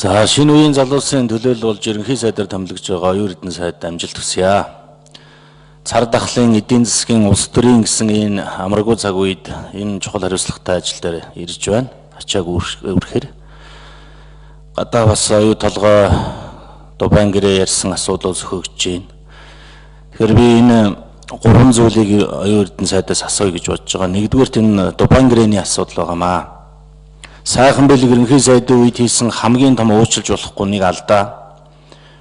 За шинэ үеийн залуусын төлөөлөл болж ерөнхий сайдаар томилогдож байгаа оюун эрдэнэ сайд амжилт хүсье. Цар тахлын эдийн засгийн улс төрийн гэсэн энэ амаргүй цаг үед энэ чухал хариуцлагатай ажил дээр ирж байна. Ачааг үрхээр гадаа бас оюу толгой Дубайн гэрээ ярьсан асуудал зөхөгдөж байна. Тэгэхээр би энэ гурван зүйлийг оюун эрдэнэ сайдаас асууя гэж бодож байгаа. Нэгдүгээр энэ Дубайн гэрээний асуудал байгаамаа. Сайхан бэлэг ерөнхий сайдын үед хийсэн хамгийн том уучлж болохгүй нэг алдаа.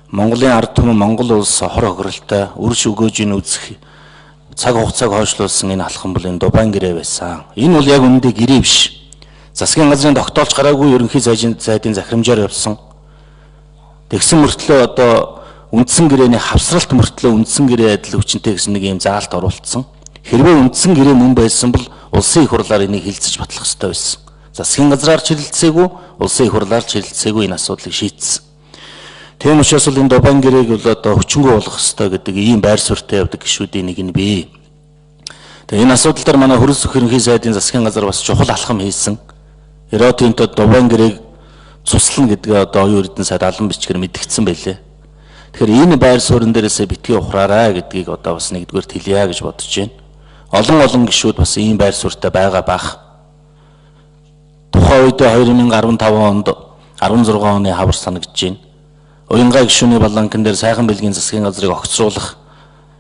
Монголын ард түмэн Монгол улс хор хохиролтой үрж өгөөжийн үзэх цаг хугацааг хойшлуулсан энэ алхам бол энэ Дубайн гэрээ байсан. Энэ бол яг үнэндээ гэрээ биш. Засгийн газрын тогтоолж гараагүй ерөнхий сайдын захирамжаар явсан. Тэгсэн мөртлөө одоо үндсэн гэрээний хавсралт мөртлөө үндсэн гэрээ адил хүчинтэй гэсэн нэг юм заалт оруулсан. Хэрвээ үндсэн гэрээ мөн байсан бол улсын их хурлаар энийг хилцэж батлах ёстой байсан. Засгийн газраар чирэлцээгүй, улсын их хурлаар чирэлцээгүй энэ асуудлыг шийдсэн. Тийм учраас бол энэ Дубайн гэрээг бол одоо хүчингү болгох ёстой гэдэг ийм байр суурьтай явдаг гишүүдийн нэг нь бий. Тэгээ энэ асуудал дээр манай хөрөлс ерөнхий сайдын засгийн газар бас чухал алхам хийсэн. Эротинто Дубайн гэрээг цуслана гэдгээ одоо оюун эрдэнэ сайд алан бичгээр мэдгдсэн байлээ. Тэгэхээр энэ байр суурин дээрээсээ битгий ухраарай гэдгийг одоо бас нэгдүгээр хэлье гэж бодож байна. Олон гишүүд бас ийм байр суурьтай байгаа бах. Тухайн үед 2015 онд 16 оны хавар санагдж байна. Уянгаа гишүүний баланкан дээр сайхан бэлгийн засгийн газрыг огцруулах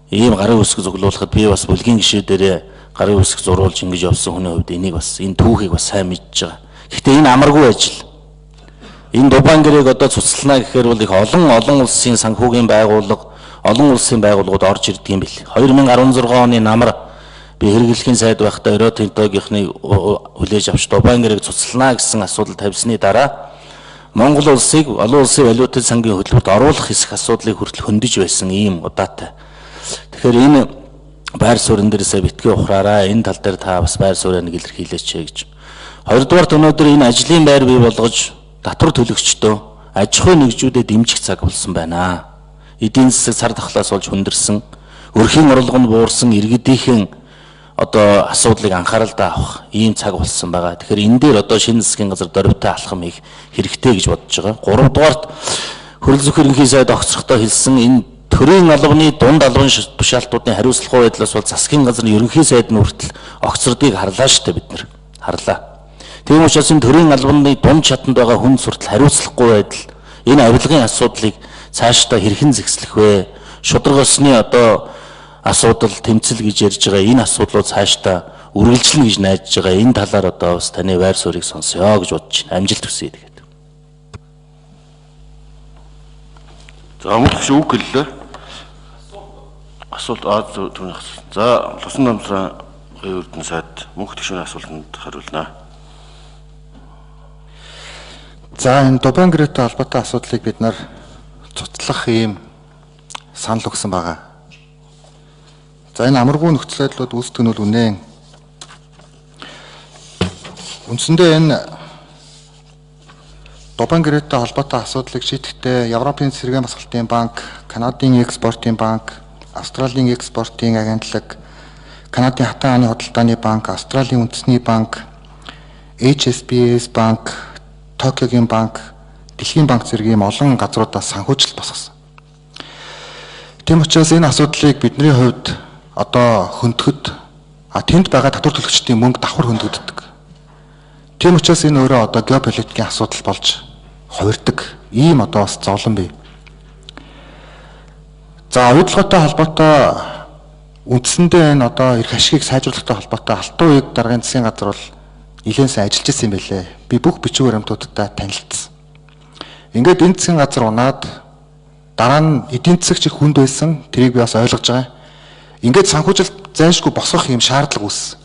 ийм гарын үсэг зөглүүлэхэд би бас бүлгийн гишүүдээрээ гарын үсэг зурулж ингэж явсан хүний хувьд энийг бас энэ түүхийг бас сайн мэдж байгаа. Гэхдээ энэ амаргүй ажил. Энэ Дубайн гэрээг одоо цуцлана гэхээр бол их олон улсын санхүүгийн байгууллага, олон улсын байгууллагууд орж ирдэг юм бэл. 2016 оны намар би хэрэглэхийн сайд байхдаа Эротинтогийнхны хүлээж авч Дубайн гэрээг цуцлана гэсэн асуудал тавьсны дараа Монгол улсыг олон улсын валютын сангийн хөтөлбөрт оруулах хэсэг асуудлыг хүртэл хөндөж байсан ийм удаатай. Тэгэхээр энэ байр суурин дээрээсээ битгий ухраарай. Энэ тал дээр та бас байр суурийг илэрхийлээч гэж. Хоёрдугаарт өнөөдөр энэ ажлын байр бий болгож татвар төлөгчдөө аж ахуйн нэгжүүдэд дэмжих цаг болсон байна. Эдийн засаг цар тахлаас болж хүндэрсэн, өрхийн орлого нь буурсан иргэдийнхэн одоо асуудлыг анхааралдаа авах ийм цаг болсон байгаа. Тэгэхээр энэ дээр одоо шинэ засгийн газар дөрвтэй алхам хийх хэрэгтэй гэж бодож байгаа. Гуравдугаарт хөрөл зөх ерөнхий сайд огцрохдоо хэлсэн энэ төрийн албаны дунд албан тушаалтуудын хариуцлагагүй байдлаас бол засгийн газрын ерөнхий сайд нь хүртэл огцродыг харлаа штэ бид нар. Харлаа. Тийм учраас энэ төрийн албаны дунд чатанд байгаа хүн суртал хариуцлахгүй байдал энэ авилгын асуудлыг цаашдаа хэрхэн зэгслэх вэ? Шударга осны одоо асуудал тэмцэл гэж ярьж байгаа энэ асуудлууд цаашдаа үргэлжлэнэ гэж найдаж байгаа. Энэ талаар одоо бас таны байр суурийг сонсё гэж бодож байна. Амжилт хүсье тэгээд. За мөн шүү гэлээ. Асуулт түүний асуулт. За Лусан намтраа оюун эрдэнэ сайд мөнх төшөөний асуултанд хариулнаа. За энэ Дубайн гэрээтэй холбоотой асуудлыг бид нар цуцлах ийм санал өгсөн байгаа. За энэ амаргүй нөхцөл байдлууд үүсдэг нь бол үнэн. Үндсэндээ энэ Дубайн гэрээтэй холбоотой асуудлыг шийдэхдээ Европын цэргийн басгалтын банк, Канадын экспортын банк, Австралийн экспортын агентлаг, Канадын хатан хааны худалдааны банк, Австралийн үндэсний банк, HSBC банк, Токиогийн банк, Дэлхийн банк зэрэг ийм олон газруудаас санхүүжилт босгосон. Тийм учраас энэ асуудлыг бидний хувьд одоо хөндөд тэнд байгаа татвар төлөгчдийн мөнгө давхар хөндөддөг. Тийм учраас энэ өөрөө одоо геополитикийн асуудал болж хувирдаг. Ийм одоо бас зовлон бий. За оюутлоготой холбоотой үндсэндээ энэ одоо эрх ашигыг сайжруулахтай холбоотой алтан үеиг даргын засгийн газар бол нэлээд сайн ажиллаж ирсэн юм байлээ. Би бүх бичиг баримтуудтай танилцсан. Ингээд энэ засгийн газар унаад дараа нь эдийн засагч их хүнд байсан. Тэрийг би бас ойлгож байгаа. Ингээд санхүүжилт зайлшгүй босгох юм шаардлага үүссэн.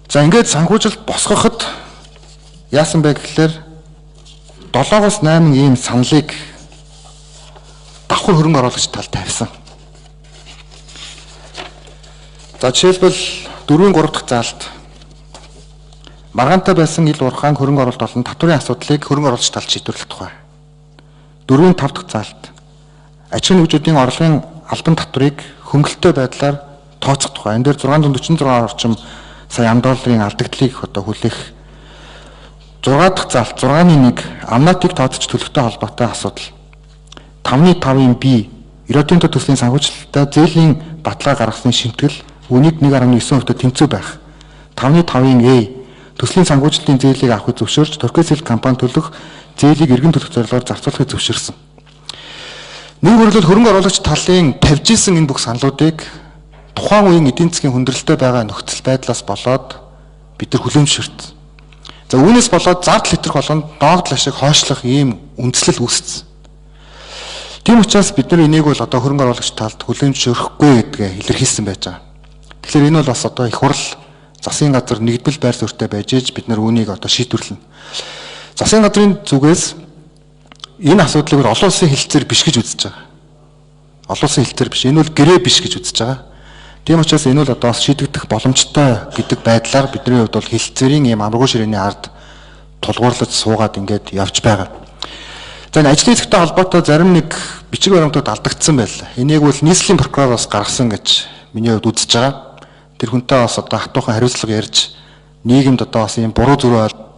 За ингээд санхүүжилт босгоход яасан бэ гэхээр 7-8 ийм саналыг давхар хөрөнгө оруулагч талд тавьсан. За жишээлбэл 4-3 дахь заалт маргаантай байсан ил урхаан хөрөнгө оруулалт болон татварын асуудлыг хөрөнгө оруулагч талд шийдвэрлэх тухай. 4-5 дахь заалт аж ахуйн нэгжүүдийн орлогын албан татварыг хөнгөлөлтөй байдлаар тооцох тухай. Энэ дээр 646 орчим сая $6 алдагдлыг одоо хүлээх 6 дахь залт 6-1 амнатыг тооцож төлөвтэй холбоотой асуудал. 5-5-ын B ерөөдийн төслийн санхүүжилттэй зээлийн баталгаа гаргасан шимтгэл үнийг 1.9% тэнцүү байх. 5-5-ын A төслийн санхүүжилтийн зээлийг авахыг зөвшөөрч Турксел компани төлөх зээлийг эргэн төлөх зорилгоор зарцуулахыг зөвшөөрсөн. Нэг хурлын хөрөнгө оруулагч талын тавьж исэн энэ бүх саналуудыг тухайн үеийн эдийн засгийн хүндрэлтэй байгаа нөхцөл байдлаас болоод бид нар хүлээмжшэрсэн. За үүнээс болоод зардал хэтрэх болгонд доогдол ашиг хойшлох ийм үндслэл үүссэн. Тийм учраас бид нар энийг бол одоо хөрөнгө оруулагч талд хүлээмжшөөрөхгүй гэдгээ илэрхийлсэн байж байгаа. Тэгэхээр энэ бол бас одоо их хурл засгийн газар нэгдвэл байр суурьтай байж ээж бид нар үүнийг одоо шийдвэрлэнэ. Засгийн газрын зүгээс энэ асуудлыг олон улсын хэлцээр биш гэж үзэж байгаа. Олон улсын хэлцээр биш. Энэ бол гэрээ биш гэж үзэж байгаа. Тийм учраас энэ бол одоо шийдэгдэх боломжтой гэдэг байдлаар бидний хувьд бол хэлцээрийн ийм амрагуу ширээний ард тулгуурлаж суугаад ингээд явж байгаа. За энэ ажлын хэсэгтэй холбоотой зарим нэг бичиг баримтууд алдагдсан байлаа. Энийг бол нийслэлийн прокурор бас гаргасан гэж миний хувьд үзэж байгаа. Тэр хүнтэй бас одоо хатуухан хариуцлага ярьж нийгэмд одоо бас ийм буруу зүрх